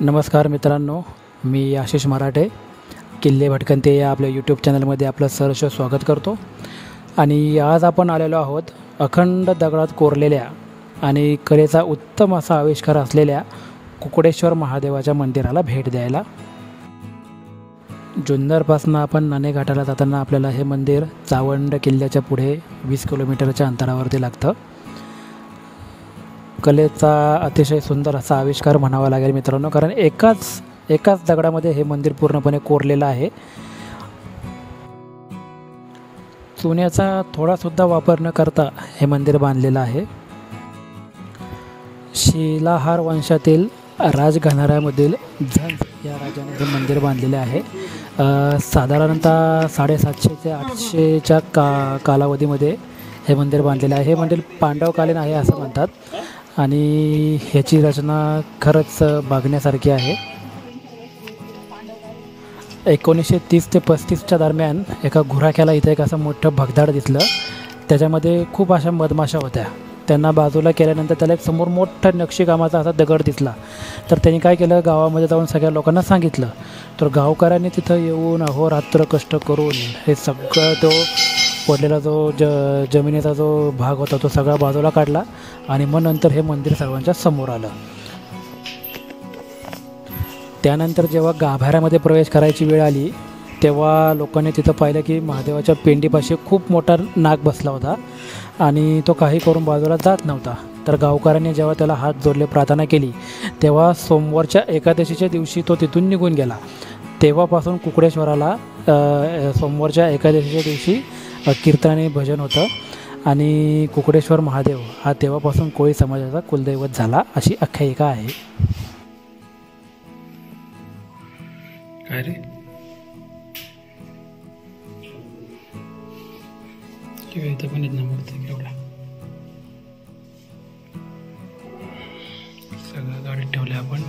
नमस्कार मित्रांनो, मी आशिष मराठे. किल्ले भटकंती या आपल्या यूट्यूब चॅनलमध्ये आपलं सहर्ष स्वागत करतो. आणि आज आपण आलेलो आहोत अखंड दगडात कोरलेल्या आणि कलेचा उत्तम असा आविष्कार असलेल्या कुकुडेश्वर महादेवाच्या मंदिराला भेट द्यायला. जुन्नरपासून आपण नाणे घाटाला जाताना आपल्याला हे मंदिर चावंड किल्ल्याच्या पुढे 20 किलोमीटरच्या अंतरावरती लागतं. कलेचा अतिशय सुंदर असा आविष्कार म्हणावा लागेल मित्रांनो, कारण एकाच दगडामध्ये हे मंदिर पूर्णपणे कोरलेलं आहे. चुन्याचा थोडासुद्धा वापर न करता हे मंदिर बांधलेलं आहे. शिलाहार वंशातील राजघराण्यामधील झंज या राजाने हे मंदिर बांधलेले आहे. साधारणतः 750 ते 800च्या कालावधीमध्ये हे मंदिर बांधलेले आहे. हे मंदिर पांडवकालीन आहे असं म्हणतात आणि ह्याची रचना खरंच बघण्यासारखी आहे. 1930 ते 35च्या दरम्यान एका गुराख्याला इथे एक असं मोठं भगदाड दिसलं. त्याच्यामध्ये खूप अशा मधमाशा होत्या. त्यांना बाजूला केल्यानंतर त्याला एक समोर मोठा नक्षीकामाचा असा दगड दिसला. तर त्यांनी काय केलं, गावामध्ये जाऊन सगळ्या लोकांना सांगितलं. तर गावकऱ्यांनी तिथं येऊन अहोरात्र कष्ट करून हे सगळं तो पडलेला जो जमिनीचा जो भाग होता तो सगळा बाजूला काढला आणि मग नंतर हे मंदिर सर्वांच्या समोर आलं. त्यानंतर जेव्हा गाभाऱ्यामध्ये प्रवेश करायची वेळ आली तेव्हा लोकांनी तिथं पाहिलं की महादेवाच्या पिंडीपाशी खूप मोठा नाग बसला होता आणि तो काही करून बाजूला जात नव्हता. तर गावकऱ्यांनी जेव्हा त्याला हात जोडले, प्रार्थना केली, तेव्हा सोमवारच्या एकादशीच्या दिवशी तो तिथून निघून गेला. तेव्हापासून कुकुडेश्वराला सोमवारच्या एकादशीच्या दिवशी कीर्तनाने भजन होतं आणि कुकुडेश्वर महादेव हा तेव्हापासून कोळी समाजाचा कुलदैवत झाला अशी आख्यायिका आहे. काय रे इथं पण इथं मूर्ती एवढा सगळं गाडीत ठेवले आपण.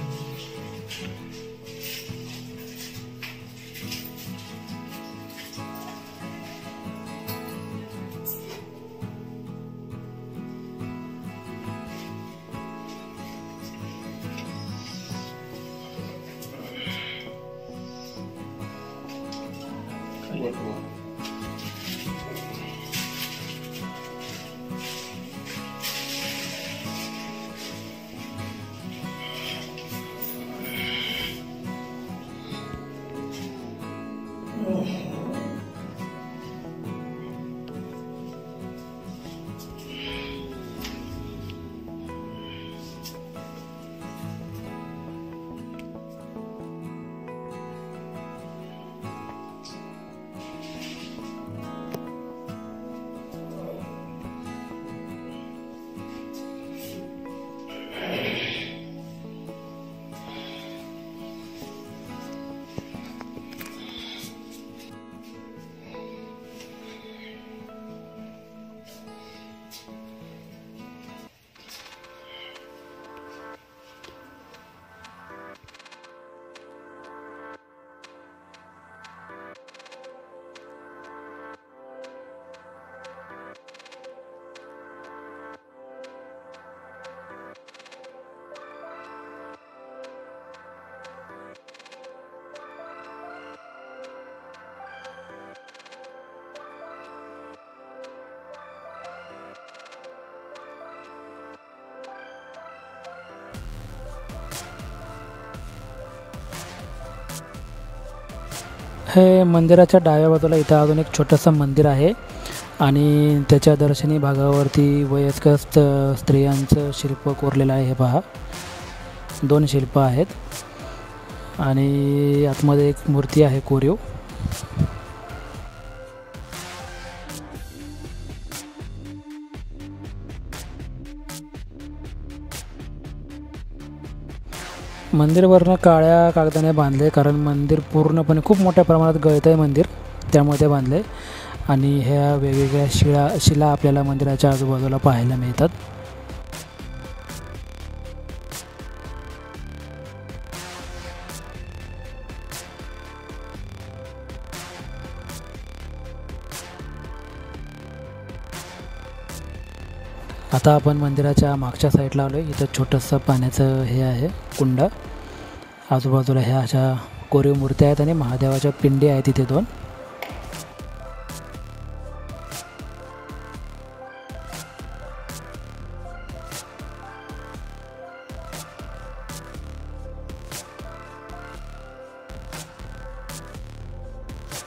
हे मंदिराच्या डाव्या बाजूला इथं अजून एक छोटंसं मंदिर आहे आणि त्याच्या दर्शनी भागावरती वयस्कर स्त्रियांचं शिल्प कोरलेलं आहे. हे पहा, 2 शिल्प आहेत आणि आतमध्ये एक मूर्ती आहे कोरीव. मंदिरवरनं काळ्या कागदाने बांधले, कारण मंदिर पूर्णपणे खूप मोठ्या प्रमाणात गळतं आहे मंदिर, त्यामध्ये बांधले. आणि ह्या वेगवेगळ्या शिला आपल्याला मंदिराच्या आजूबाजूला पाहायला मिळतात. आता आपण मंदिराच्या मागच्या साईडला आलो आहे. इथं छोटंसं पाण्याचं हे आहे, कुंड, आजूबाजूला ह्या अशा कोरीव मूर्त्या आहेत आणि महादेवाच्या पिंडी आहेत तिथे 2.